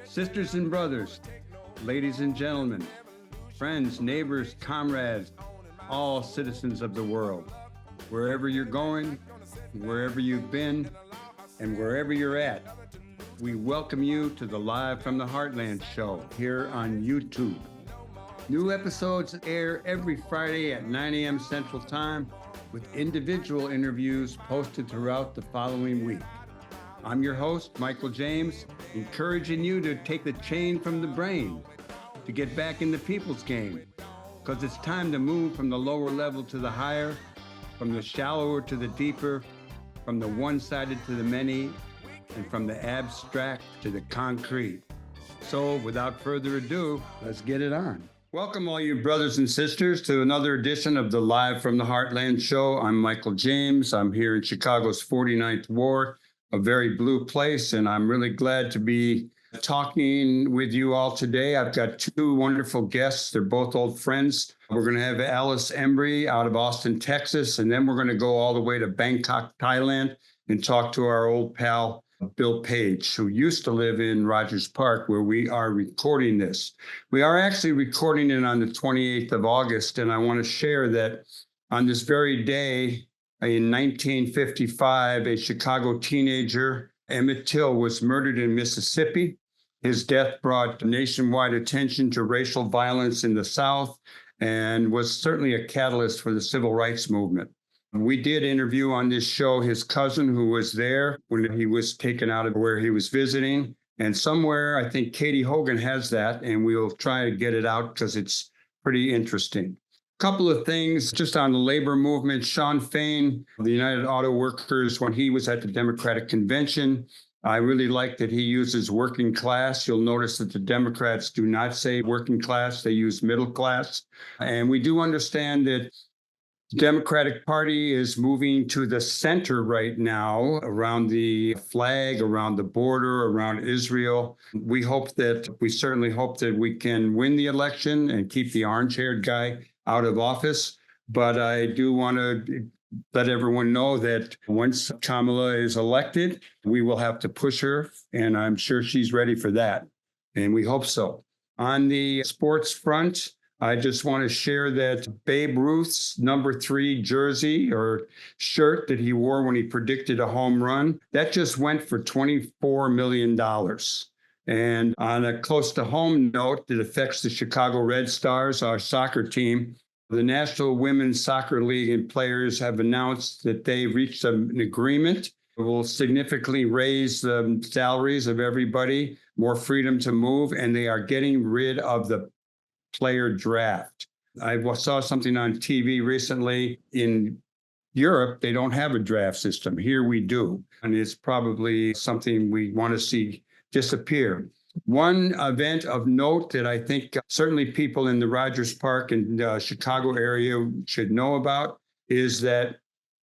Sisters and brothers, ladies and gentlemen, friends, neighbors, comrades, all citizens of the world, wherever you're going, wherever you've been, and wherever you're at, we welcome you to the Live from the Heartland show here on YouTube. New episodes air every Friday at 9 a.m. Central Time with individual interviews posted throughout the following week. I'm your host, Michael James, encouraging you to take the chain from the brain to get back in the people's game, because it's time to move from the lower level to the higher, from the shallower to the deeper, from the one-sided to the many, and from the abstract to the concrete. So without further ado, let's get it on. Welcome all you brothers and sisters to another edition of the Live from the Heartland show. I'm Michael James. I'm here in Chicago's 49th Ward, a very blue place, and I'm really glad to be talking with you all today. I've got two wonderful guests. They're both old friends. We're going to have Alice Embree out of Austin, Texas, and then we're going to go all the way to Bangkok, Thailand, and talk to our old pal, Bill Paige, who used to live in Rogers Park, where we are recording this. We are actually recording it on the 28th of August, and I want to share that on this very day in 1955, a Chicago teenager, Emmett Till, was murdered in Mississippi. His death brought nationwide attention to racial violence in the South and was certainly a catalyst for the civil rights movement. We did interview on this show his cousin who was there when he was taken out of where he was visiting. And somewhere, I think Katie Hogan has that, and we'll try to get it out because it's pretty interesting. A couple of things just on the labor movement. Shawn Fain, the United Auto Workers, when he was at the Democratic Convention, I really like that he uses working class. You'll notice that the Democrats do not say working class, they use middle class. And we do understand that the Democratic Party is moving to the center right now around the flag, around the border, around Israel. We certainly hope that we can win the election and keep the orange-haired guy out of office. But I do want to let everyone know that once Kamala is elected, we will have to push her, and I'm sure she's ready for that. And we hope so. On the sports front, I just want to share that Babe Ruth's number 3 jersey or shirt that he wore when he predicted a home run, that just went for $24 million. And on a close to home note that affects the Chicago Red Stars, our soccer team, the National Women's Soccer League and players have announced that they reached an agreement that will significantly raise the salaries of everybody, more freedom to move, and they are getting rid of the player draft. I saw something on TV recently. In Europe, they don't have a draft system. Here we do. And it's probably something we want to see disappear. One event of note that I think certainly people in the Rogers Park and Chicago area should know about is that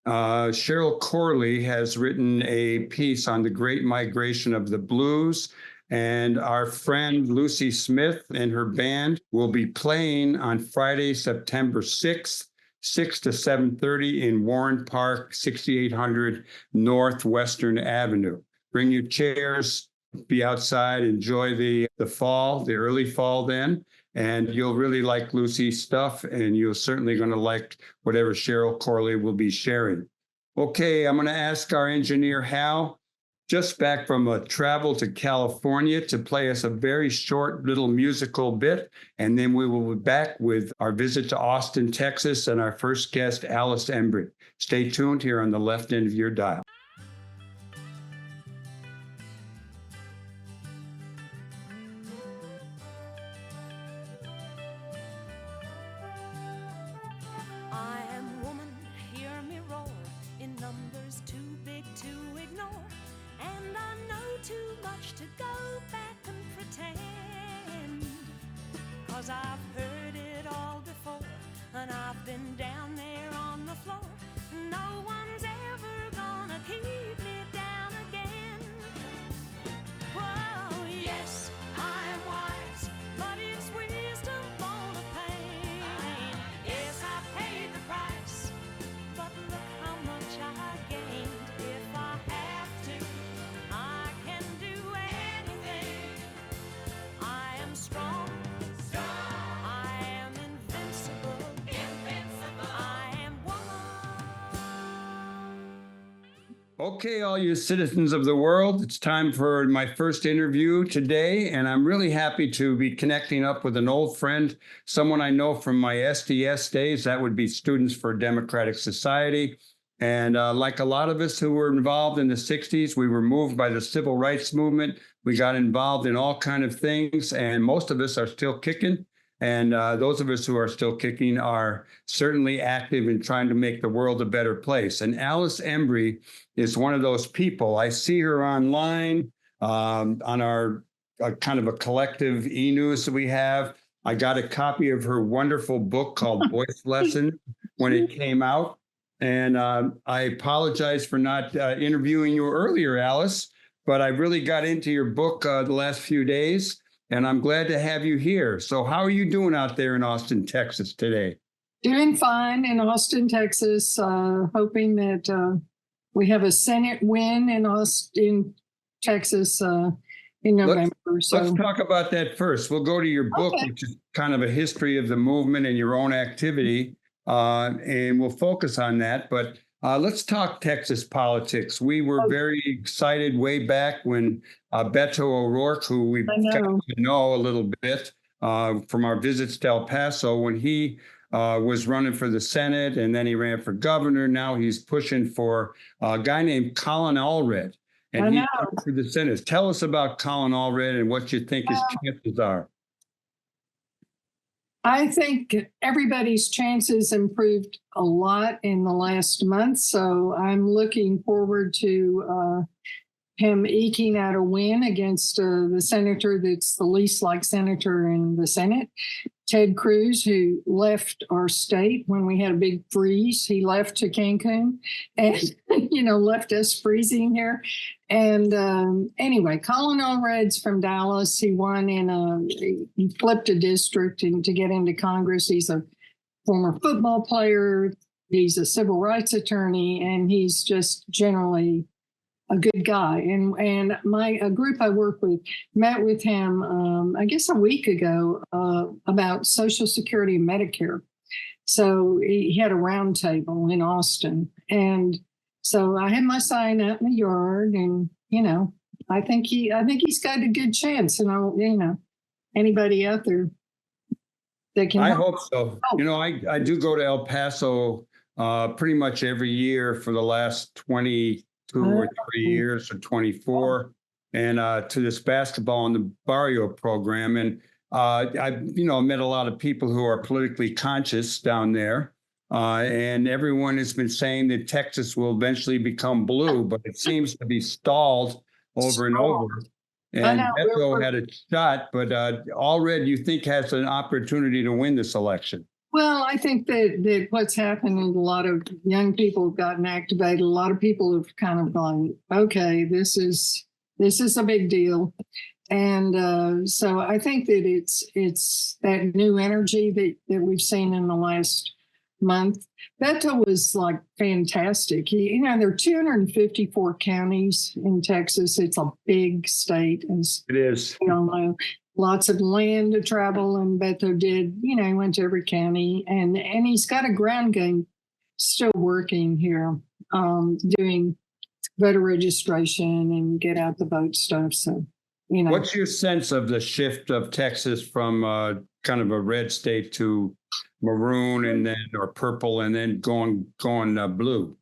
Cheryl Corley has written a piece on the Great Migration of the Blues. And our friend Lucy Smith and her band will be playing on Friday, September 6th, 6 to 7:30 in Warren Park, 6800 Northwestern Avenue. Bring your chairs, be outside, enjoy the fall, the early fall then, and you'll really like Lucy's stuff, and you're certainly going to like whatever Cheryl Corley will be sharing. Okay, I'm going to ask our engineer, Hal, just back from a travel to California, to play us a very short little musical bit. And then we will be back with our visit to Austin, Texas, and our first guest, Alice Embree. Stay tuned here on the left end of your dial. I am woman, hear me roar, in numbers too big to ignore. And I know too much to go back and pretend, 'cause I've heard it all before, and I've been down there on the floor. No one's ever gonna keep me down again. Whoa, yes, I am wise, but it's wisdom on a pain. Yes, I paid the price, but look how much I gained. If I have to, I can do anything. Okay, all you citizens of the world, it's time for my first interview today, and I'm really happy to be connecting up with an old friend, someone I know from my SDS days. That would be Students for Democratic Society. And like a lot of us who were involved in the 60s, we were moved by the civil rights movement. We got involved in all kinds of things, and most of us are still kicking. And those of us who are still kicking are certainly active in trying to make the world a better place. And Alice Embree is one of those people. I see her online on our kind of a collective e-news that we have. I got a copy of her wonderful book called Voice Lesson when it came out. And I apologize for not interviewing you earlier, Alice, but I really got into your book the last few days. And I'm glad to have you here. So how are you doing out there in Austin, Texas today? Doing fine in Austin, Texas, hoping that we have a Senate win in Austin, Texas in November. Let's talk about that first. We'll go to your book, okay, which is kind of a history of the movement and your own activity, and we'll focus on that. But let's talk Texas politics. We were very excited way back when Beto O'Rourke, who we've gotten to know a little bit from our visits to El Paso, when he was running for the Senate, and then he ran for governor. Now he's pushing for a guy named Colin Allred, and he's for the Senate. Tell us about Colin Allred and what you think his chances are. I think everybody's chances improved a lot in the last month, so I'm looking forward to him eking out a win against the senator that's the least like senator in the Senate, Ted Cruz, who left our state when we had a big freeze. He left to Cancun and, left us freezing here. And anyway, Colin Allred's from Dallas. He won he flipped a district to get into Congress. He's a former football player. He's a civil rights attorney, and he's just generally a good guy. And a group I work with met with him, I guess a week ago, about Social Security and Medicare. So he had a round table in Austin. And so I had my sign out in the yard, and, I think he's got a good chance. And anybody out there that can. I hope so. I do go to El Paso pretty much every year for the last 22 or 3 years, or 24, and to this basketball in the Barrio program. And I've met a lot of people who are politically conscious down there. And everyone has been saying that Texas will eventually become blue, but it seems to be stalled over and over. And Beto had a shot, but Allred, you think, has an opportunity to win this election? Well, I think that what's happened is a lot of young people have gotten activated. A lot of people have kind of gone, okay, this is a big deal. And so I think that it's that new energy that we've seen in the last month. Beto was like fantastic. There are 254 counties in Texas. It's a big state. It is. Lots of land to travel, and Beto did. He went to every county, and he's got a ground game still working here, doing voter registration and get out the vote stuff. So, What's your sense of the shift of Texas from kind of a red state to maroon or purple and then going blue?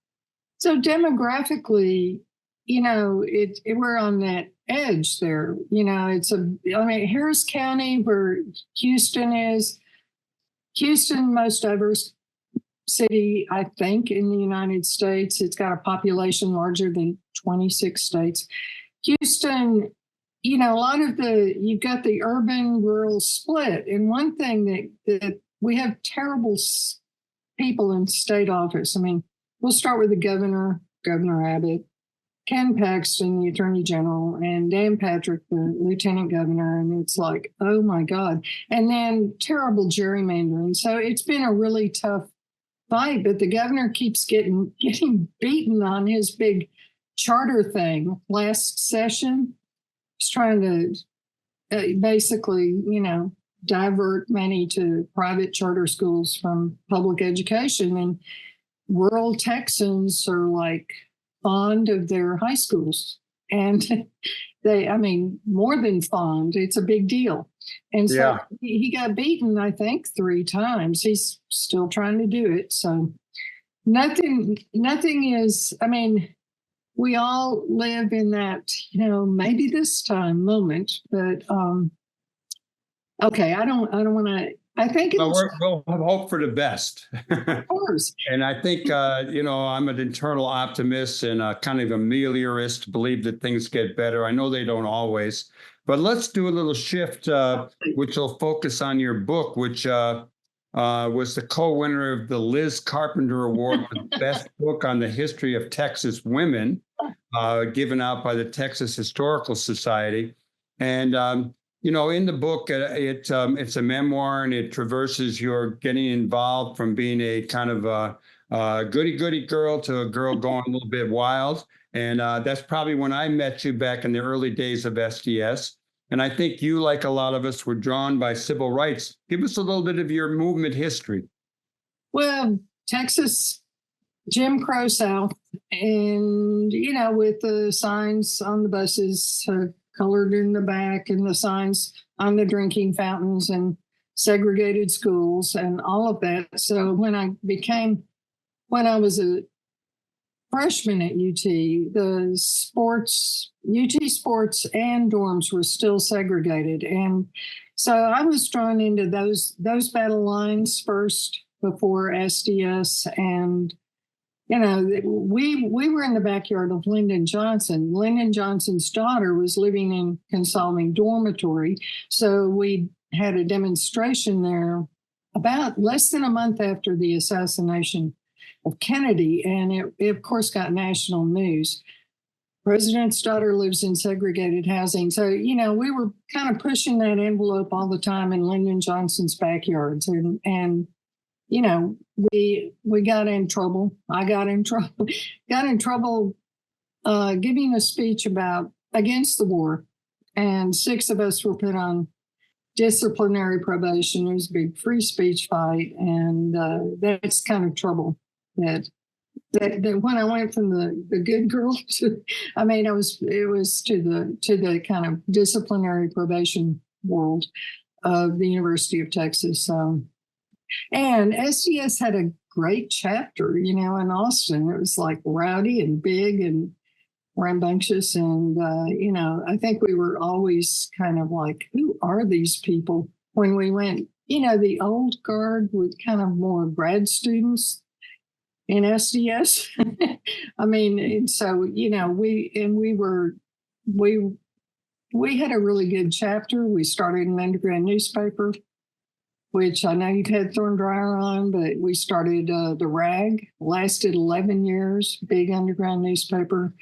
So demographically, we're on that edge there. Harris County, where Houston is, most diverse city, I think, in the United States. It's got a population larger than 26 states. Houston, a lot of you've got the urban rural split. And one thing that we have terrible people in state office. We'll start with the Governor Abbott, Ken Paxton, the Attorney General, and Dan Patrick, the Lieutenant Governor. And it's like, oh my God. And then terrible gerrymandering. So it's been a really tough fight, but the governor keeps getting beaten on his big charter thing. Last session, he's trying to basically, divert money to private charter schools from public education. And rural Texans are like, fond of their high schools. And more than fond, it's a big deal. And so he got beaten, I think, 3 times. He's still trying to do it. So nothing is, we all live in that, maybe this time moment, but okay, I don't want to, I think we'll hope for the best. Of course. And I think, I'm an internal optimist and kind of a meliorist, believe that things get better. I know they don't always, but let's do a little shift, which will focus on your book, which was the co-winner of the Liz Carpenter Award for the best book on the history of Texas women, given out by the Texas Historical Society. And, in the book, it's a memoir, and it traverses your getting involved from being a kind of a goody-goody girl to a girl going a little bit wild. And that's probably when I met you back in the early days of SDS. And I think you, like a lot of us, were drawn by civil rights. Give us a little bit of your movement history. Well, Texas, Jim Crow South, and, with the signs on the buses, colored in the back, and the signs on the drinking fountains, and segregated schools and all of that. So when I was a freshman at UT, the UT sports and dorms were still segregated. And so I was drawn into those battle lines first before SDS. And we were in the backyard of Lyndon Johnson. Lyndon Johnson's daughter was living in Consolving Dormitory. So we had a demonstration there about less than a month after the assassination of Kennedy. And it of course, got national news. President's daughter lives in segregated housing. So, we were kind of pushing that envelope all the time in Lyndon Johnson's backyards. And we got in trouble. I got in trouble giving a speech against the war. And 6 of us were put on disciplinary probation. It was a big free speech fight. And that's kind of trouble that when I went from the good girl to, it was to the kind of disciplinary probation world of the University of Texas. And SDS had a great chapter, in Austin. It was like rowdy and big and rambunctious. And, I think we were always kind of like, who are these people? When we went, the old guard with kind of more grad students in SDS. And so, we had a really good chapter. We started an underground newspaper, which I know you've had Thorn Dryer on, but we started The Rag, lasted 11 years, big underground newspaper.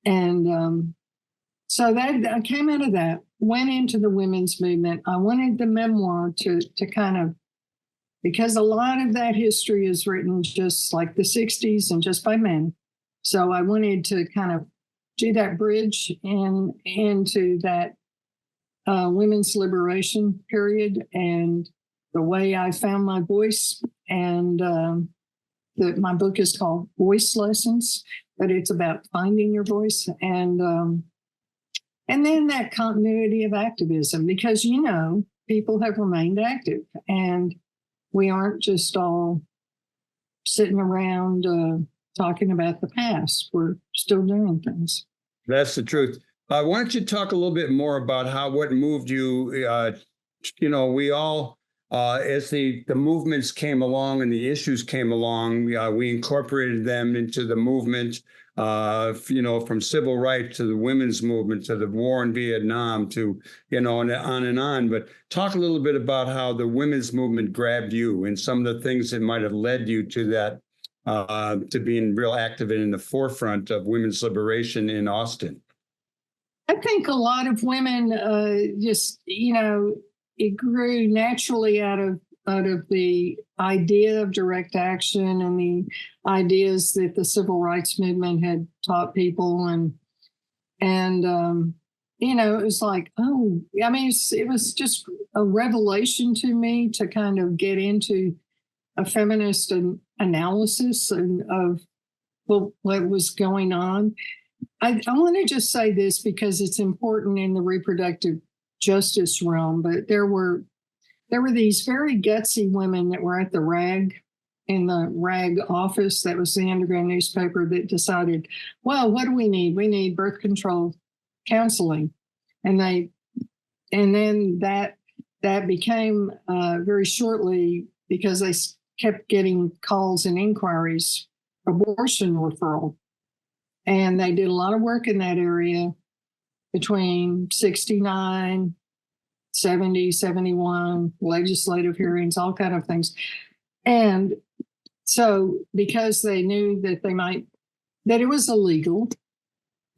And so that I came out of that, went into the women's movement. I wanted the memoir to kind of, because a lot of that history is written just like the 60s and just by men. So I wanted to kind of do that bridge into that women's liberation period and the way I found my voice. And my book is called Voice Lessons, but it's about finding your voice. And then that continuity of activism, because, people have remained active and we aren't just all sitting around talking about the past. We're still doing things. That's the truth. Why don't you talk a little bit more about what moved you? We all, as the movements came along and the issues came along, we incorporated them into the movement, from civil rights to the women's movement, to the war in Vietnam, to, and on and on. But talk a little bit about how the women's movement grabbed you and some of the things that might have led you to that, to being real active and in the forefront of women's liberation in Austin. I think a lot of women it grew naturally out of the idea of direct action and the ideas that the civil rights movement had taught people. And it was like, it was just a revelation to me to kind of get into a feminist analysis of what was going on. I want to just say this because it's important in the reproductive justice realm, but there were these very gutsy women that were at the RAG, in the RAG office, that was the underground newspaper, that decided, well, what do we need? We need birth control counseling. And then that became very shortly, because they kept getting calls and inquiries, abortion referral. And they did a lot of work in that area between 69, 70, 71, legislative hearings, all kind of things. And so because they knew that it was illegal,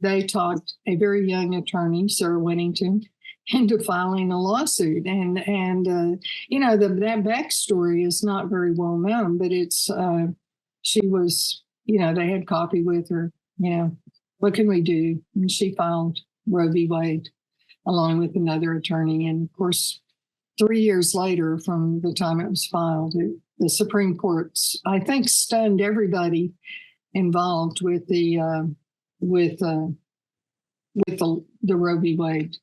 they talked a very young attorney, Sarah Winnington, into filing a lawsuit. And that backstory is not very well known, but it's, she was, they had coffee with her, what can we do? And she filed Roe v. Wade along with another attorney. And of course, 3 years later from the time it was filed, the Supreme Court, I think, stunned everybody involved with the Roe v. Wade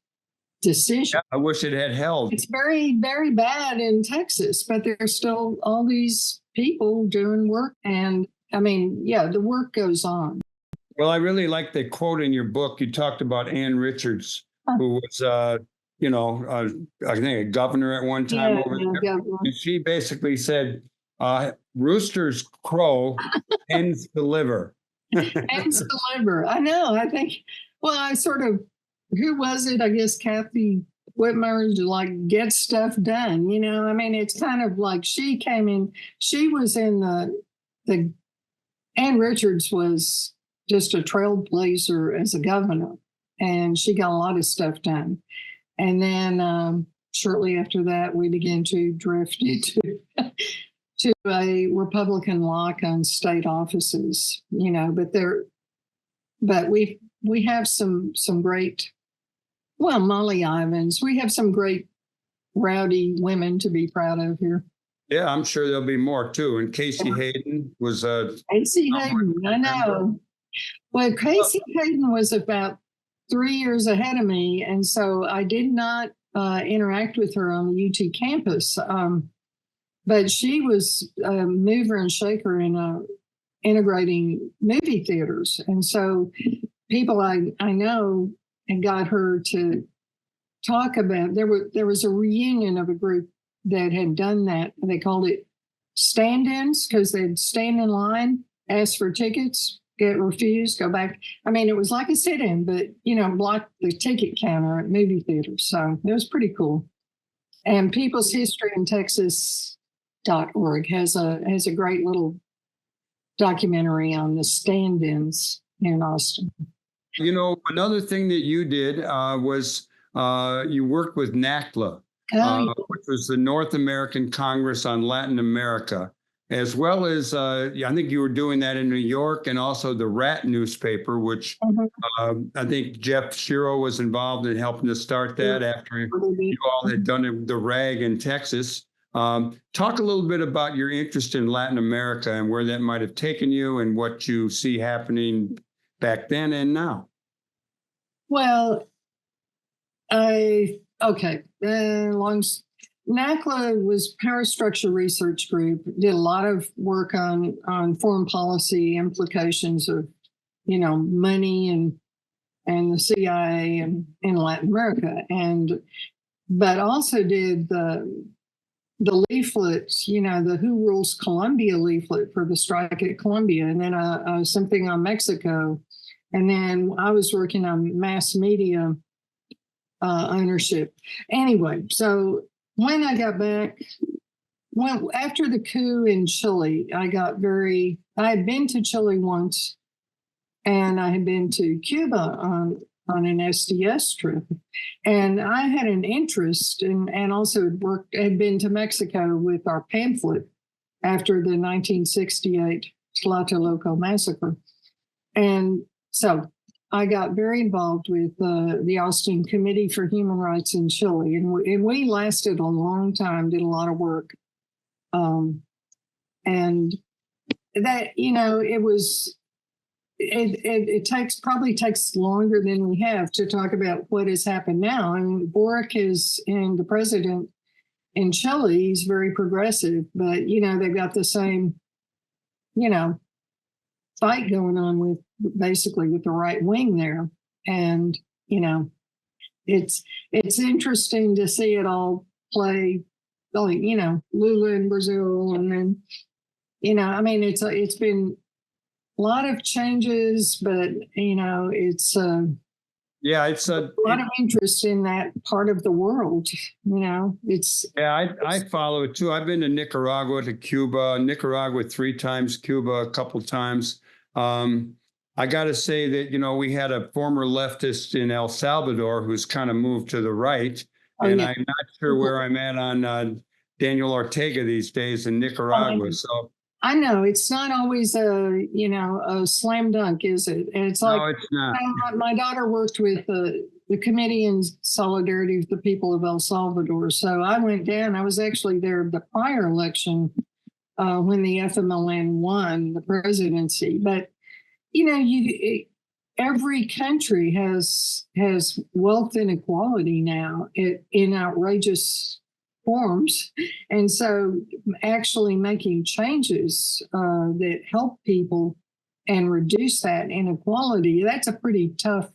decision. Yeah, I wish it had held. It's very, very bad in Texas, but there's still all these people doing work. And I mean, yeah, the work goes on. Well, I really like the quote in your book. You talked about Ann Richards, who was, I think a governor at one time over there. And she basically said, roosters crow, hens deliver. Hens deliver. I know. I think, well, who was it? I guess Kathy Whitmer, like, get stuff done. I mean, it's kind of like she came in, she was in the Ann Richards was just a trailblazer as a governor, and she got a lot of stuff done. And then shortly after that, we began to drift into to a Republican lock on state offices, but we have some great, well, Molly Ivins, we have some great rowdy women to be proud of here. Yeah, I'm sure there'll be more too. And Casey Hayden was Casey Hayden, I know. Well, Casey Hayden was about 3 years ahead of me, and so I did not interact with her on the UT campus. But she was a mover and shaker in integrating movie theaters, and so people I know and got her to talk about. There was a reunion of a group that had done that. They called it stand-ins because they'd stand in line, ask for tickets, get refused, go back. I mean, it was like a sit-in, but, block the ticket counter at movie theaters. So it was pretty cool. And People's History in Texas.org has a great little documentary on the stand-ins in Austin. Another thing that you did was you worked with NACLA, which was the North American Congress on Latin America, as well as I think you were doing that in New York, and also the Rat newspaper, which I think Jeff Shiro was involved in helping to start that after you all had done the RAG in Texas. Talk a little bit about your interest in Latin America and where that might have taken you and what you see happening back then and now. Well, NACLA was Power Structure Research Group, did a lot of work on foreign policy implications of, money and the CIA in Latin America, but also did the leaflets, the Who Rules Colombia leaflet for the strike at Colombia, and then something on Mexico. And then I was working on mass media ownership. Anyway, so when I got back, after the coup in Chile, I had been to Chile once, and I had been to Cuba on an SDS trip. And I had an interest and also had been to Mexico with our pamphlet after the 1968 Tlatelolco massacre. And so I got very involved with the Austin Committee for Human Rights in Chile. And we lasted a long time, did a lot of work. And that, it was it probably takes longer than we have to talk about what has happened now. And Boric and the president in Chile, he's very progressive, but they've got the same, fight going on with the right wing there. And, it's interesting to see it all play, like, Lula in Brazil. And then, it's been a lot of changes, but, it's it's a lot of interest in that part of the world. I follow it too. I've been to Nicaragua, to Cuba, Nicaragua 3 times, Cuba a couple times. I got to say that, we had a former leftist in El Salvador who's kind of moved to the right. I'm not sure where I'm at on Daniel Ortega these days in Nicaragua. So I know it's not always a slam dunk, is it? And it's like, no, it's not. My daughter worked with the Committee in Solidarity with the People of El Salvador. So I went down. I was actually there the prior election when the FMLN won the presidency. But every country has wealth inequality now in outrageous forms. And so actually making changes that help people and reduce that inequality, that's a pretty tough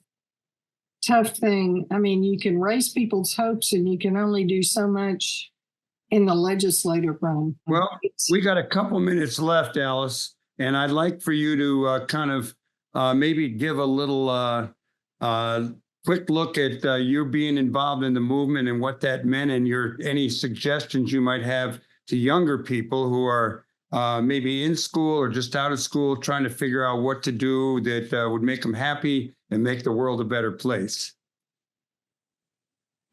thing. I mean, you can raise people's hopes and you can only do so much in the legislative realm. Well, we got a couple minutes left, Alice, and I'd like for you to kind of maybe give a little quick look at you being involved in the movement and what that meant, and any suggestions you might have to younger people who are maybe in school or just out of school trying to figure out what to do that would make them happy and make the world a better place.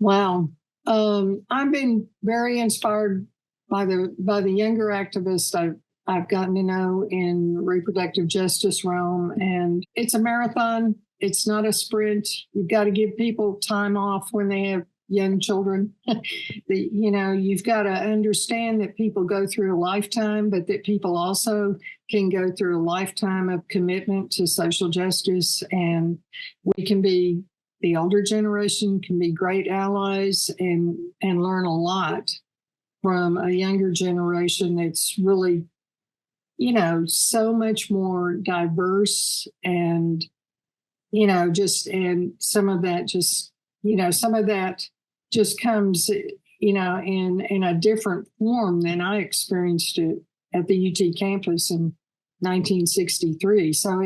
Wow. I've been very inspired by the younger activists I've gotten to know in reproductive justice realm, and it's a marathon. It's not a sprint. You've got to give people time off when they have young children. You've got to understand that people go through a lifetime, but that people also can go through a lifetime of commitment to social justice. And the older generation can be great allies and learn a lot from a younger generation that's really, so much more diverse and, and some of that just comes, in a different form than I experienced it at the UT campus in 1963. So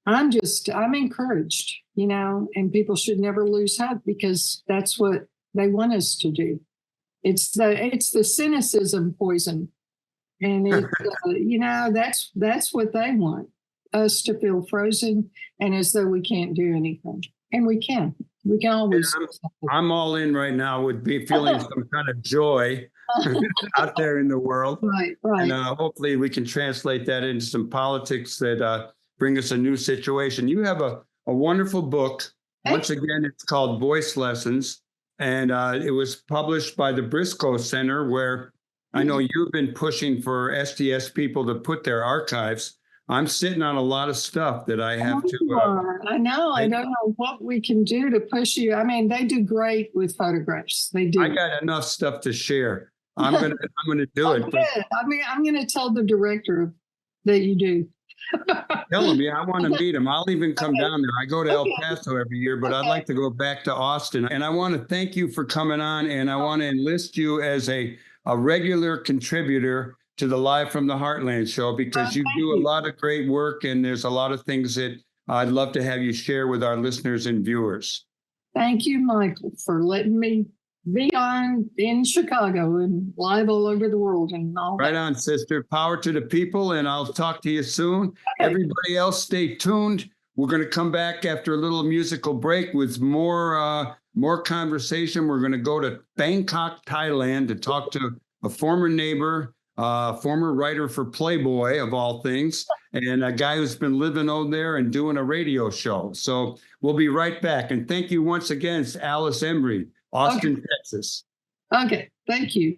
I'm encouraged, and people should never lose hope because that's what they want us to do. It's the cynicism poison. And that's what they want, us to feel frozen and as though we can't do anything. And we can always. I'm all in right now with feeling some kind of joy out there in the world. Right. And hopefully we can translate that into some politics that bring us a new situation. You have a wonderful book. Once again, it's called Voice Lessons. And it was published by the Briscoe Center, where I know you've been pushing for SDS people to put their archives. I'm sitting on a lot of stuff that I have to. I know. I don't know what we can do to push you. I mean, they do great with photographs. They do. I got enough stuff to share. I'm gonna do it. Good. I'm gonna tell the director that you do. Tell him, I want to meet him. I'll even come down there. I go to El Paso every year, but I'd like to go back to Austin. And I want to thank you for coming on, and I want to enlist you as a regular contributor to the Live from the Heartland show, because you do a lot of great work, and there's a lot of things that I'd love to have you share with our listeners and viewers. Thank you, Michael, for letting me be on in Chicago and live all over the world and all. Right on, sister. Power to the people, and I'll talk to you soon. Okay. Everybody else, stay tuned. We're going to come back after a little musical break with more conversation. We're going to go to Bangkok, Thailand, to talk to a former neighbor, former writer for Playboy, of all things, and a guy who's been living over there and doing a radio show. So we'll be right back. And thank you once again. It's Alice Embree, Austin, Texas. Okay, thank you.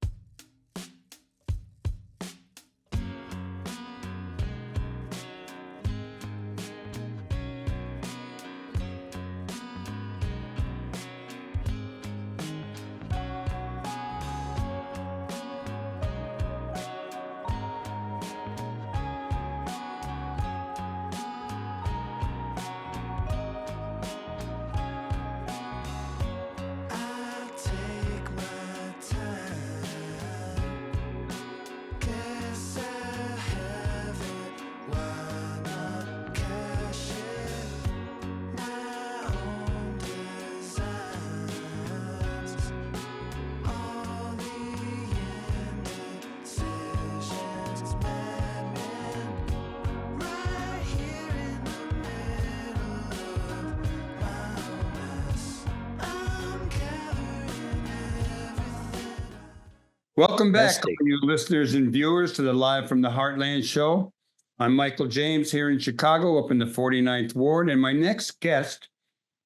Welcome back, Fantastic. all you listeners and viewers, to the Live from the Heartland show. I'm Michael James here in Chicago, up in the 49th Ward, and my next guest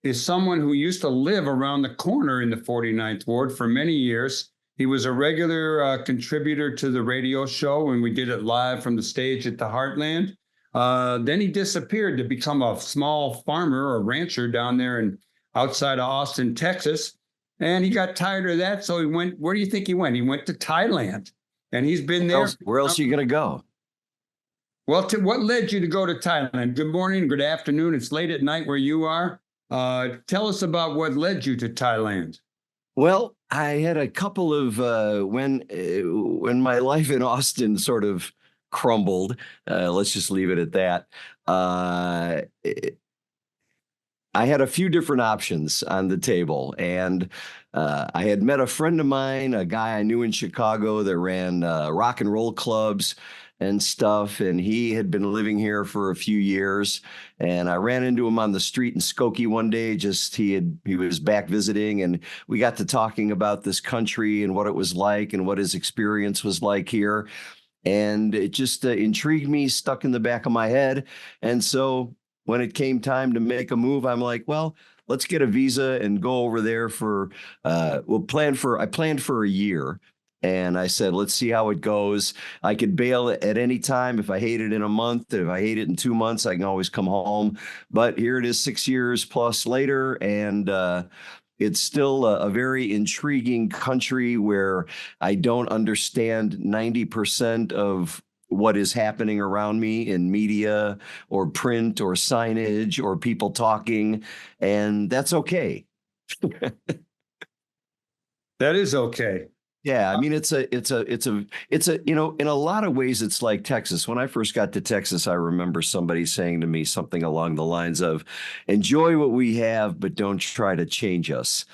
is someone who used to live around the corner in the 49th Ward for many years. He was a regular contributor to the radio show when we did it live from the stage at the Heartland. Then he disappeared to become a small farmer or rancher down there in outside of Austin, Texas. And he got tired of that, so he went, where do you think he went? He went to Thailand, and he's been there. Where else are you going to go? Well, what led you to go to Thailand? Good morning, good afternoon. It's late at night where you are. Tell us about what led you to Thailand. Well, I had a couple of, when my life in Austin sort of crumbled, let's just leave it at that. I had a few different options on the table, and I had met a friend of mine, a guy I knew in Chicago that ran rock and roll clubs and stuff, and he had been living here for a few years, and I ran into him on the street in Skokie one day. He was back visiting, and we got to talking about this country and what it was like and what his experience was like here, and it just intrigued me, stuck in the back of my head, and so when it came time to make a move, I'm like, well, let's get a visa and go over there for, I planned for a year. And I said, let's see how it goes. I could bail at any time if I hate it in a month. If I hate it in 2 months, I can always come home. But here it is 6 years plus later. And it's still a very intriguing country where I don't understand 90% of what is happening around me in media or print or signage or people talking, and that's okay. That is okay. Yeah, I mean, it's a, you know, in a lot of ways, it's like Texas. When I first got to Texas, I remember somebody saying to me something along the lines of, enjoy what we have, but don't try to change us.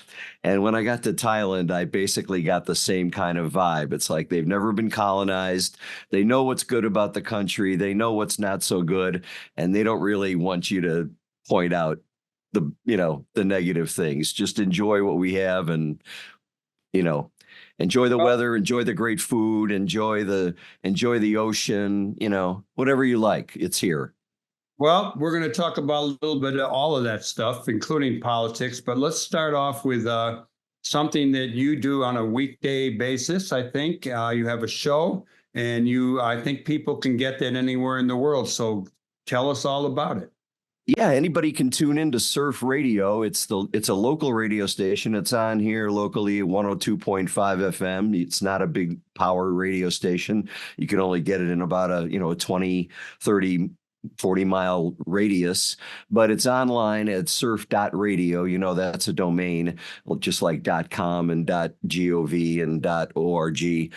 And when I got to Thailand, I basically got the same kind of vibe. It's like they've never been colonized. They know what's good about the country. They know what's not so good. And they don't really want you to point out the negative things. Just enjoy what we have and, enjoy the weather, enjoy the great food, enjoy the ocean, whatever you like, it's here. Well, we're going to talk about a little bit of all of that stuff, including politics, but let's start off with something that you do on a weekday basis. I think you have a show, and I think people can get that anywhere in the world. So tell us all about it. Yeah, anybody can tune in to Surf Radio. It's a local radio station. It's on here locally at 102.5 FM. It's not a big power radio station. You can only get it in about a 20, 30, 40-mile radius, but it's online at surf.radio. That's a domain, just like .com and .gov and .org. You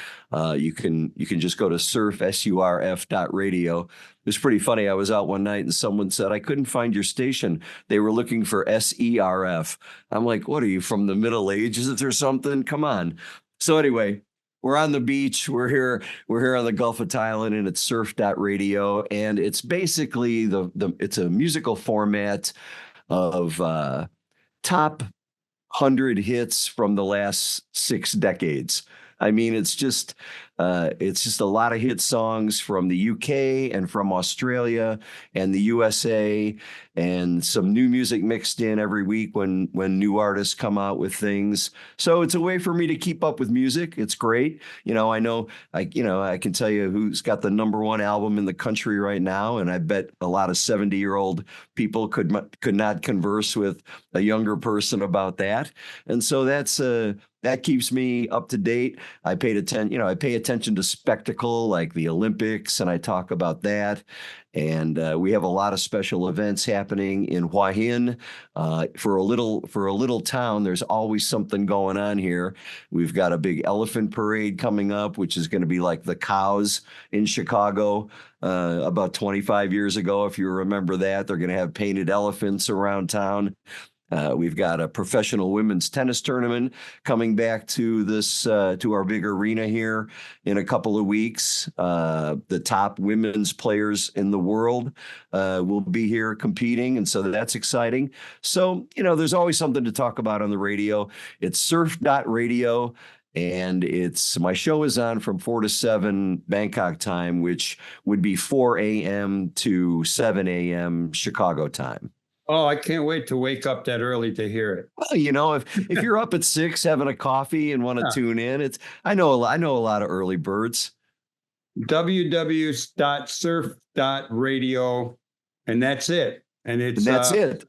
can just go to surf.radio. It was pretty funny. I was out one night and someone said, I couldn't find your station. They were looking for SERF. I'm like, what are you, from the Middle Ages or something? Come on. So anyway, we're on the beach. We're here on the Gulf of Thailand, and it's surf.radio. And it's basically it's a musical format of top 100 hits from the last 6 decades. I mean, it's just a lot of hit songs from the UK and from Australia and the USA, and some new music mixed in every week when new artists come out with things. So it's a way for me to keep up with music. It's great. I know I can tell you who's got the #1 album in the country right now, and I bet a lot of 70-year-old people could not converse with a younger person about that. And so that keeps me up to date. I pay attention to spectacle like the Olympics, and I talk about that. And we have a lot of special events happening in Hua Hin. For a little town, there's always something going on here. We've got a big elephant parade coming up, which is going to be like the cows in Chicago. About 25 years ago, if you remember that, they're going to have painted elephants around town. We've got a professional women's tennis tournament coming back to our big arena here in a couple of weeks. The top women's players in the world will be here competing, and so that's exciting. So, there's always something to talk about on the radio. It's surf.radio. And my show is on from 4 to 7 Bangkok time, which would be 4 a.m. to 7 a.m. Chicago time. Oh, I can't wait to wake up that early to hear it. Well, if you're up at 6 having a coffee and want to tune in, I know a lot of early birds. www.surf.radio, and that's it. And that's it.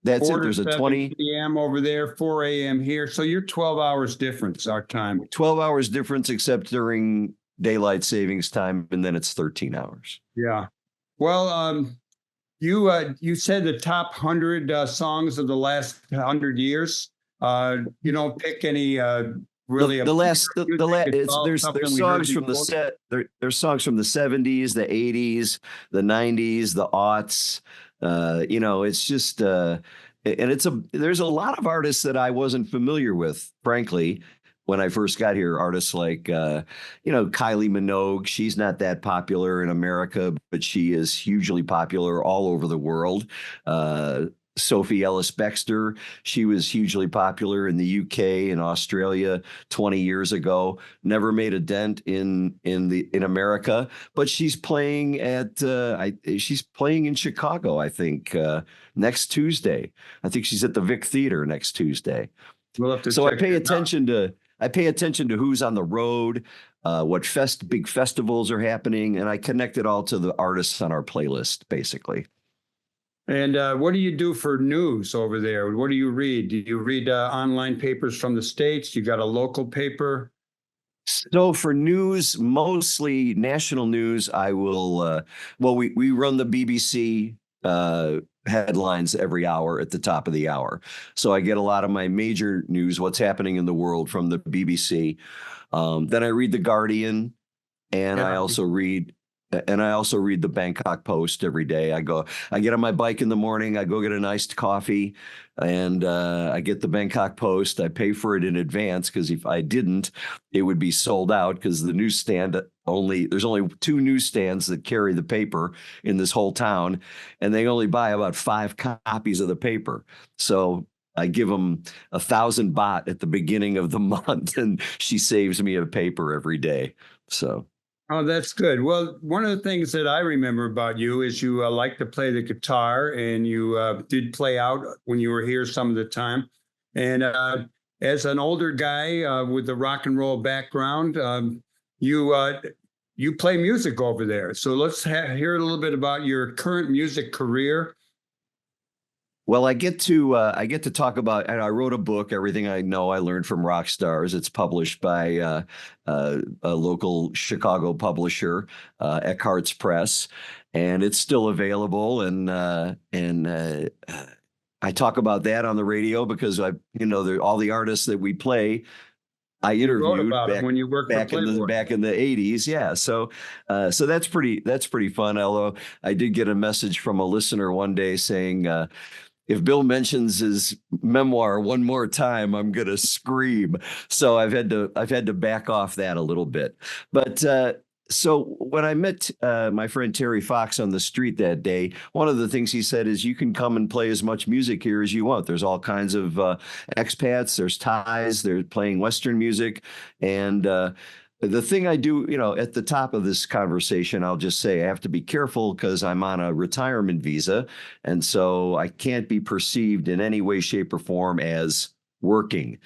That's it. There's a 20 p.m. over there, 4 a.m. here. So you're 12 hours difference, our time. 12 hours difference, except during daylight savings time, and then it's 13 hours. Yeah. Well, you said the top 100 songs of the last 100 years. You don't pick any really. There's songs from there's songs from the 70s, the 80s, the 90s, the aughts. It's just there's a lot of artists that I wasn't familiar with, frankly. When I first got here, artists like, Kylie Minogue, she's not that popular in America, but she is hugely popular all over the world. Sophie Ellis-Bextor, she was hugely popular in the UK and Australia 20 years ago. Never made a dent in America, but she's playing she's playing in Chicago, I think, next Tuesday. I think she's at the Vic Theater next Tuesday. So I pay attention to who's on the road, what big festivals are happening, and I connect it all to the artists on our playlist, basically. And what do you do for news over there? What do you read? Do you read online papers from the States? You got a local paper? So for news, mostly national news, I will, we run the BBC headlines every hour at the top of the hour. So I get a lot of my major news, what's happening in the world, from the BBC. Then I read The Guardian, and I also read the Bangkok Post every day. I get on my bike in the morning, I go get an iced coffee, and I get the Bangkok Post. I pay for it in advance, because if I didn't, it would be sold out, because the newsstand there's only 2 newsstands that carry the paper in this whole town, and they only buy about 5 copies of the paper. So I give them 1,000 baht at the beginning of the month, and she saves me a paper every day. So. Oh, that's good. Well, one of the things that I remember about you is you like to play the guitar, and you did play out when you were here some of the time. And as an older guy with the rock and roll background, you play music over there. So let's hear a little bit about your current music career. Well, I get to talk about, and I wrote a book, Everything I Know I Learned from Rock Stars. It's published by a local Chicago publisher, Eckhart's Press, and it's still available. And I talk about that on the radio because all the artists that we play, I interviewed when you worked back in the 80s. Yeah. So that's pretty fun. Although I did get a message from a listener one day saying, if Bill mentions his memoir one more time, I'm going to scream. So I've had to back off that a little bit. But so when I met my friend Terry Fox on the street that day, one of the things he said is, you can come and play as much music here as you want. There's all kinds of expats. There's Thais. They're playing Western music. And the thing I do, at the top of this conversation, I'll just say I have to be careful because I'm on a retirement visa. And so I can't be perceived in any way, shape, or form as working.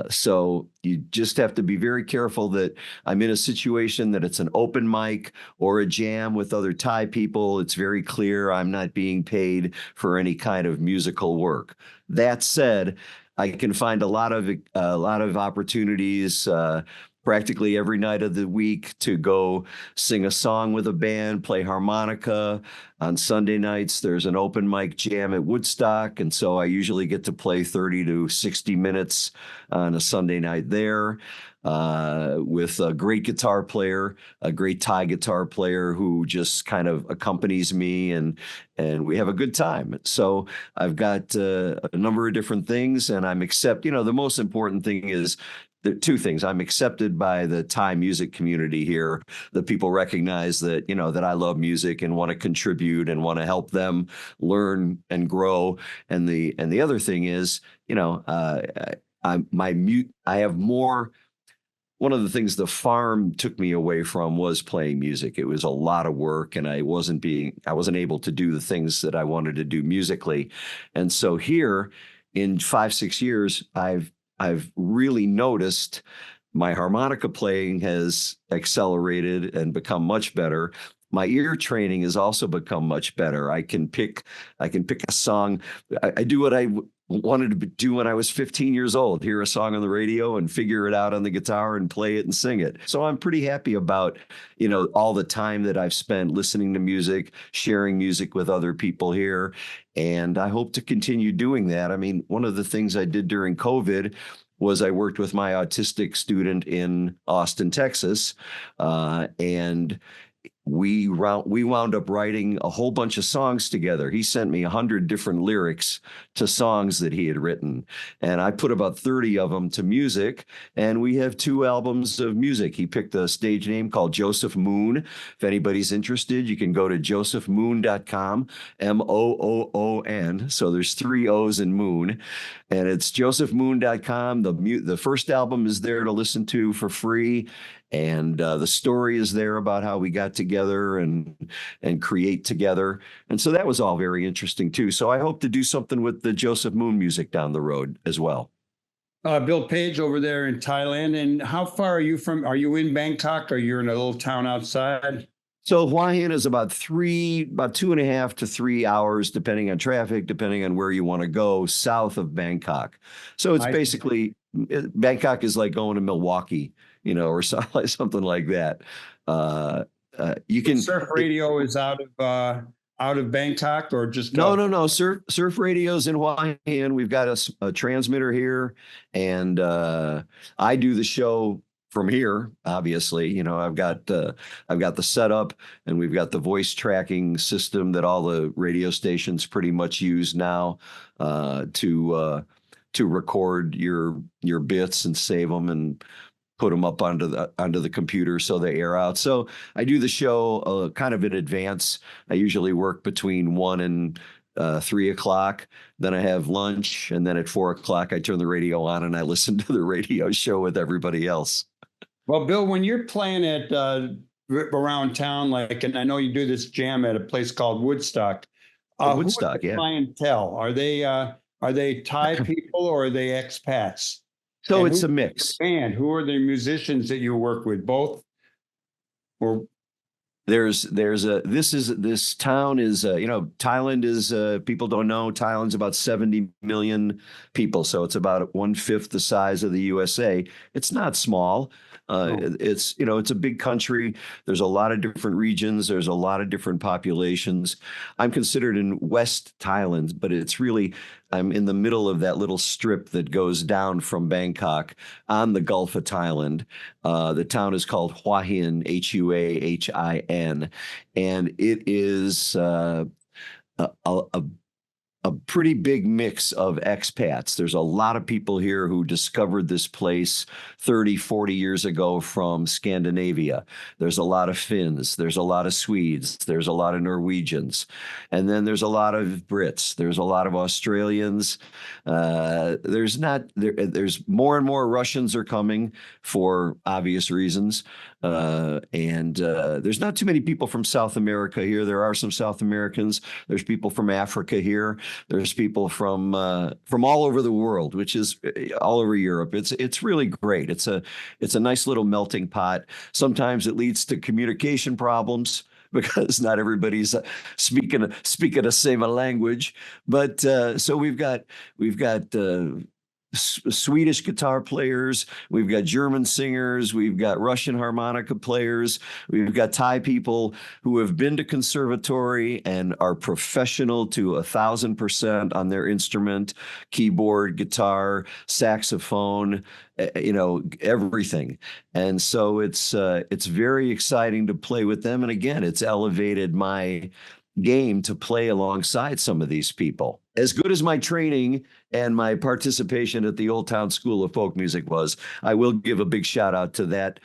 So you just have to be very careful that I'm in a situation that it's an open mic or a jam with other Thai people. It's very clear I'm not being paid for any kind of musical work. That said, I can find a lot of opportunities practically every night of the week to go sing a song with a band, play harmonica. On Sunday nights, there's an open mic jam at Woodstock, and so I usually get to play 30 to 60 minutes on a Sunday night there with a great guitar player, a great Thai guitar player who just kind of accompanies me, and we have a good time. So I've got a number of different things, and the most important thing is, there are 2 things. I'm accepted by the Thai music community here. The people recognize that, that I love music and want to contribute and want to help them learn and grow. And the other thing is, I have more. One of the things the farm took me away from was playing music. It was a lot of work, and I wasn't able to do the things that I wanted to do musically. And so here in 5-6 years, I've really noticed my harmonica playing has accelerated and become much better. My ear training has also become much better. I can pick a song. I do what I wanted to do when I was 15 years old, hear a song on the radio and figure it out on the guitar and play it and sing it. So I'm pretty happy about, all the time that I've spent listening to music, sharing music with other people here. And I hope to continue doing that. I mean, one of the things I did during COVID was I worked with my autistic student in Austin, Texas, and we wound up writing a whole bunch of songs together. He sent me 100 different lyrics to songs that he had written, and I put about 30 of them to music, and we have 2 albums of music. He picked a stage name called Joseph Moon. If anybody's interested, you can go to josephmoon.com, MOOON. So there's 3 O's in Moon, and it's josephmoon.com. The first album is there to listen to for free. And the story is there about how we got together and create together. And so that was all very interesting, too. So I hope to do something with the Joseph Moon music down the road as well. Bill Paige over there in Thailand. And how far are you from? Are you in Bangkok, or you're in a little town outside? So Hua Hin is about 2.5 to 3 hours, depending on traffic, depending on where you want to go, south of Bangkok. So it's basically, Bangkok is like going to Milwaukee, or something like that. You can Surf Radio is out of Bangkok, or just no. Surf Radio's in Hua Hin. We've got a transmitter here, and I do the show from here. Obviously, I've got the setup, and we've got the voice tracking system that all the radio stations pretty much use now to record your bits and save them and put them up onto the computer so they air out. So I do the show kind of in advance. I usually work between 1 and 3 o'clock. Then I have lunch, and then at 4 o'clock I turn the radio on and I listen to the radio show with everybody else. Well, Bill, when you're playing at around town, and I know you do this jam at a place called Woodstock. Woodstock, yeah. Clientele, are they Thai people, or are they expats? So it's a mix. And who are the musicians that you work with? Both? Or this town is, Thailand is, people don't know, Thailand's about 70 million people. So it's about 1/5 the size of the USA. It's not small. It's a big country. There's a lot of different regions. There's a lot of different populations. I'm considered in West Thailand, but I'm in the middle of that little strip that goes down from Bangkok on the Gulf of Thailand. The town is called Hua Hin, Huahin, and it is a pretty big mix of expats. There's a lot of people here who discovered this place 30, 40 years ago from Scandinavia. There's a lot of Finns. There's a lot of Swedes. There's a lot of Norwegians. And then there's a lot of Brits. There's a lot of Australians. There's more and more Russians are coming for obvious reasons. And there's not too many people from South America here. There are some South Americans. There's people from Africa here. There's people from all over the world, which is all over Europe. It's really great. It's a nice little melting pot. Sometimes it leads to communication problems because not everybody's speaking the same language. But so we've got Swedish guitar players, we've got German singers, we've got Russian harmonica players, we've got Thai people who have been to conservatory and are professional to 1,000% on their instrument, keyboard, guitar, saxophone, everything. And so it's very exciting to play with them. And again, it's elevated my game to play alongside some of these people. As good as my training and my participation at the Old Town School of Folk Music was, I will give a big shout out to that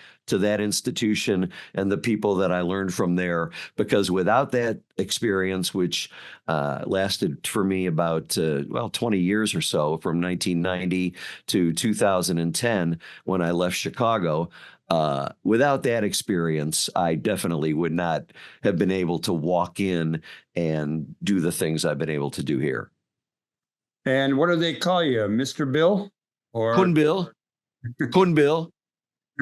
institution and the people that I learned from there, because without that experience, which lasted for me about 20 years or so, from 1990 to 2010 when I left Chicago. Without that experience, I definitely would not have been able to walk in and do the things I've been able to do here. And what do they call you, Mr. Bill? Or Kun Bill. Kun Bill.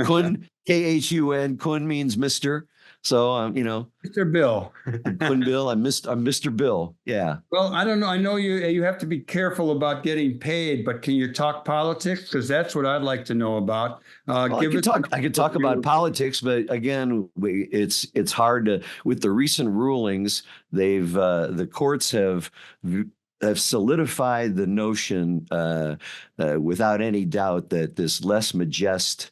Kun, Khun. Kun means Mr. So, Mr. Bill. Kun Bill. I'm Mr. Bill. Yeah. Well, I don't know. I know you have to be careful about getting paid, but can you talk politics? Because that's what I'd like to know about. I could talk about politics, but again, it's hard to, with the recent rulings, the courts have solidified the notion without any doubt that this lèse majesté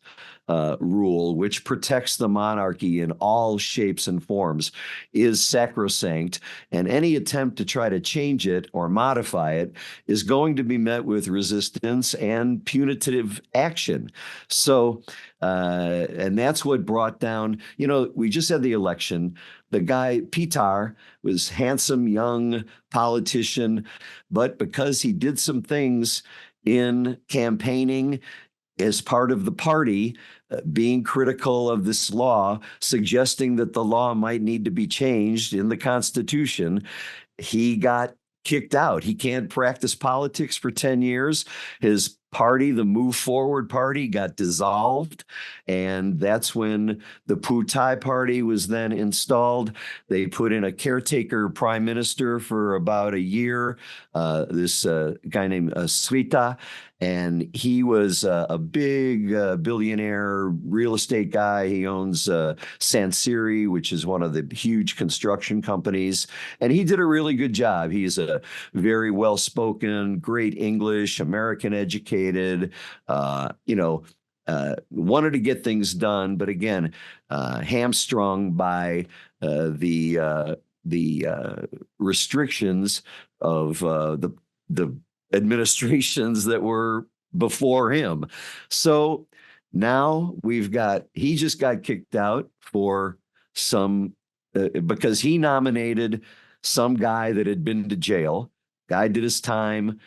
rule, which protects the monarchy in all shapes and forms, is sacrosanct, and any attempt to try to change it or modify it is going to be met with resistance and punitive action. So, and that's what brought down, we just had the election. The guy, Pitar, was handsome, young politician, but because he did some things in campaigning as part of the party, being critical of this law, suggesting that the law might need to be changed in the Constitution, he got kicked out. He can't practice politics for 10 years. His party, the Move Forward Party, got dissolved. And that's when the Phú Thai Party was then installed. They put in a caretaker prime minister for about a year, this guy named Srita. And he was a big billionaire real estate guy. He owns Sansiri, which is one of the huge construction companies. And he did a really good job. He's a very well-spoken, great English, American educated, wanted to get things done. But again, hamstrung by the restrictions of the administrations that were before him. So now he just got kicked out for some, because he nominated some guy that had been to jail. Guy did his time,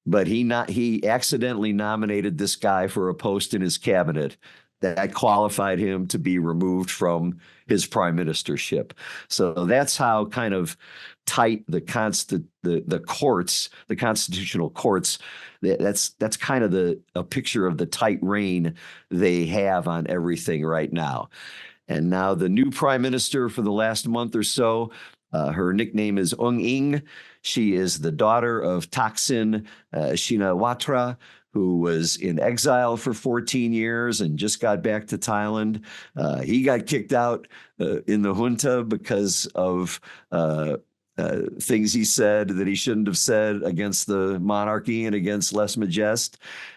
but he accidentally nominated this guy for a post in his cabinet that qualified him to be removed from his prime ministership. So that's how kind of tight the courts, the constitutional courts, that's kind of a picture of the tight rein they have on everything right now. And now the new prime minister for the last month or so, her nickname is Ung Ing. She is the daughter of Thaksin Shinawatra, who was in exile for 14 years and just got back to Thailand. He got kicked out in the junta because of things he said that he shouldn't have said against the monarchy and against lèse majesté.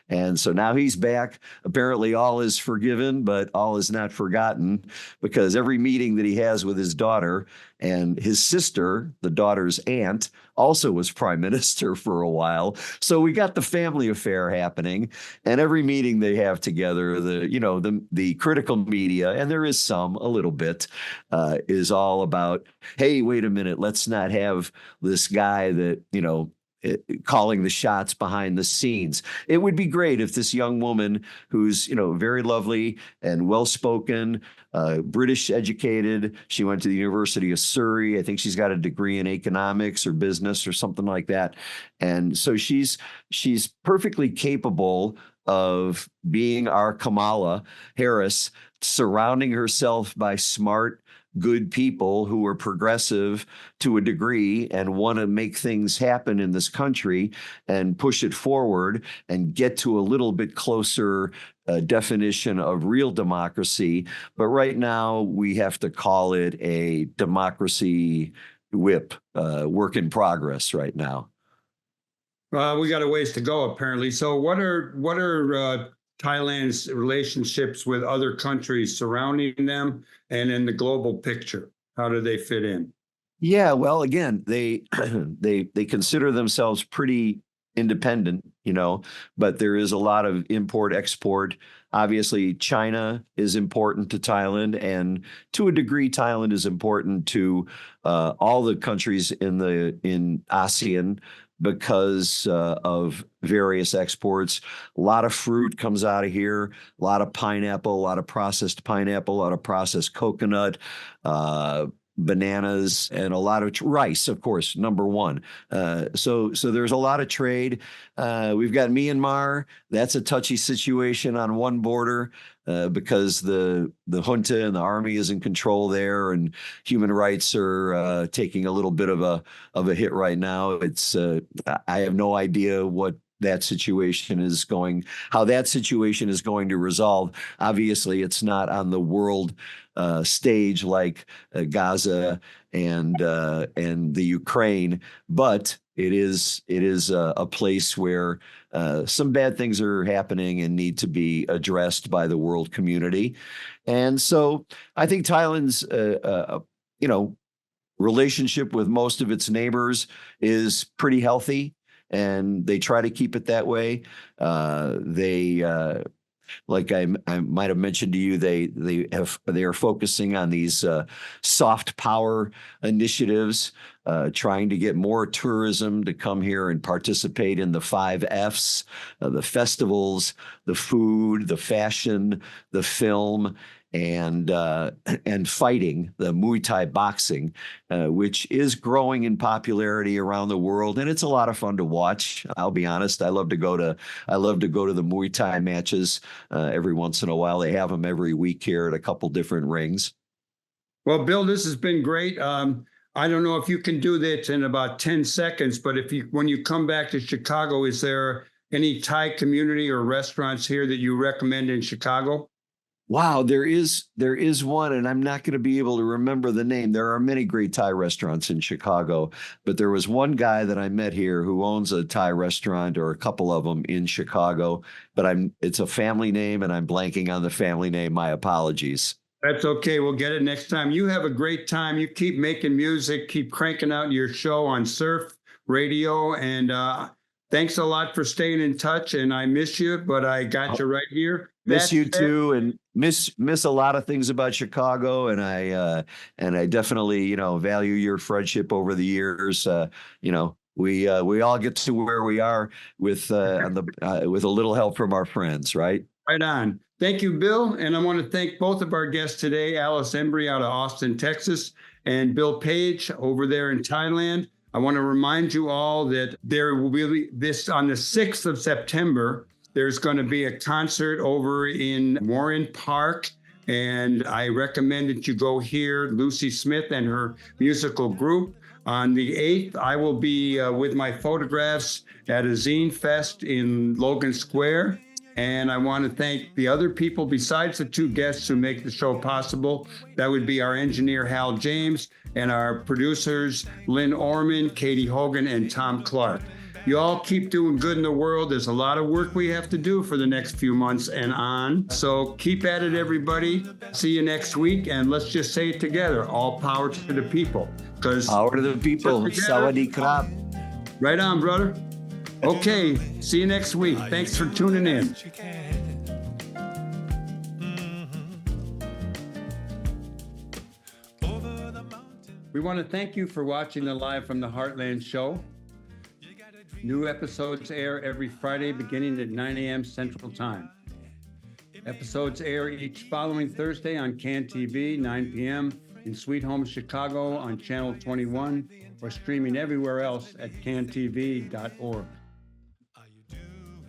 And so now he's back. Apparently all is forgiven, but all is not forgotten, because every meeting that he has with his daughter, and his sister, the daughter's aunt, also was prime minister for a while. So we got the family affair happening, and every meeting they have together, the critical media, and there is a little bit, is all about, hey, wait a minute, let's not have this guy that, calling the shots behind the scenes. It would be great if this young woman who's, very lovely and well-spoken, British educated, she went to the University of Surrey. I think she's got a degree in economics or business or something like that. And so she's perfectly capable of being our Kamala Harris, surrounding herself by smart, good people who are progressive to a degree and want to make things happen in this country and push it forward and get to a little bit closer definition of real democracy. But right now we have to call it a democracy whip, work in progress right now. Well, we got a ways to go, apparently. So what are Thailand's relationships with other countries surrounding them and in the global picture? How do they fit in? Yeah, well, again, they they consider themselves pretty independent, but there is a lot of import export. Obviously, China is important to Thailand, and to a degree, Thailand is important to all the countries in ASEAN because of various exports. A lot of fruit comes out of here, a lot of pineapple, a lot of processed pineapple, a lot of processed coconut. Bananas and a lot of rice, of course, number one. So there's a lot of trade. We've got Myanmar. That's a touchy situation on one border because the junta and the army is in control there, and human rights are taking a little bit of a hit right now. It's I have no idea how that situation is going to resolve. Obviously, it's not on the world stage like Gaza and the Ukraine, but it is a place where some bad things are happening and need to be addressed by the world community. And so I think Thailand's relationship with most of its neighbors is pretty healthy, and they try to keep it that way. Like I might have mentioned to you, they are focusing on these soft power initiatives, trying to get more tourism to come here and participate in the 5 Fs, the festivals, the food, the fashion, the film, and fighting, the Muay Thai boxing, which is growing in popularity around the world, and it's a lot of fun to watch. I'll be honest, I love to go to the Muay Thai matches every once in a while. They have them every week here at a couple different rings. Well, Bill, this has been great. I don't know if you can do this in about 10 seconds, but when you come back to Chicago, is there any Thai community or restaurants here that you recommend in Chicago? Wow, there is one, and I'm not going to be able to remember the name. There are many great Thai restaurants in Chicago, but there was one guy that I met here who owns a Thai restaurant, or a couple of them in Chicago, but it's a family name, and I'm blanking on the family name. My apologies. That's okay. We'll get it next time. You have a great time. You keep making music, keep cranking out your show on Surf Radio, and thanks a lot for staying in touch. And I miss you, but I got you right here. Miss you too, and miss a lot of things about Chicago, and I definitely value your friendship over the years. We all get to where we are with a little help from our friends, right? Right on. Thank you, Bill, and I want to thank both of our guests today, Alice Embree out of Austin, Texas, and Bill Paige over there in Thailand. I want to remind you all that there will be this on the 6th of September. There's going to be a concert over in Warren Park, and I recommend that you go hear Lucy Smith and her musical group. On the 8th, I will be with my photographs at a zine fest in Logan Square. And I want to thank the other people besides the 2 guests who make the show possible. That would be our engineer, Hal James, and our producers, Lynn Orman, Katie Hogan, and Tom Clark. You all keep doing good in the world. There's a lot of work we have to do for the next few months and on. So keep at it, everybody. See you next week. And let's just say it together. All power to the people. Power to the people. Sawadee krap. Right on, brother. Okay. See you next week. Thanks for tuning in. We want to thank you for watching the Live from the Heartland show. New episodes air every Friday beginning at 9 a.m. Central Time. Episodes air each following Thursday on CAN TV, 9 p.m. in Sweet Home Chicago on Channel 21, or streaming everywhere else at cantv.org.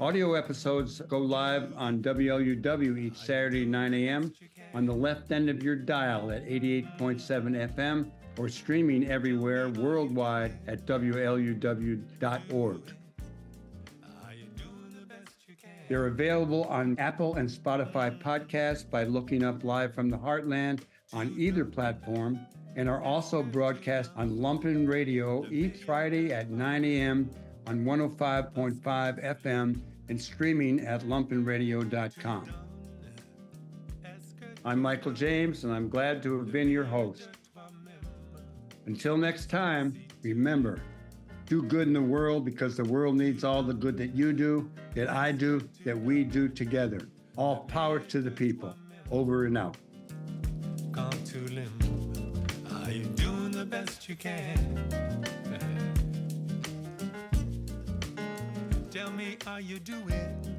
Audio episodes go live on WLUW each Saturday, 9 a.m. on the left end of your dial at 88.7 FM, or streaming everywhere worldwide at WLUW.org. They're available on Apple and Spotify podcasts by looking up Live from the Heartland on either platform, and are also broadcast on Lumpen Radio each Friday at 9 a.m. on 105.5 FM and streaming at lumpenradio.com. I'm Michael James, and I'm glad to have been your host. Until next time, remember, do good in the world because the world needs all the good that you do, that I do, that we do together. All power to the people. Over and out. Come to Limbo. Are you doing the best you can? Tell me, are you doing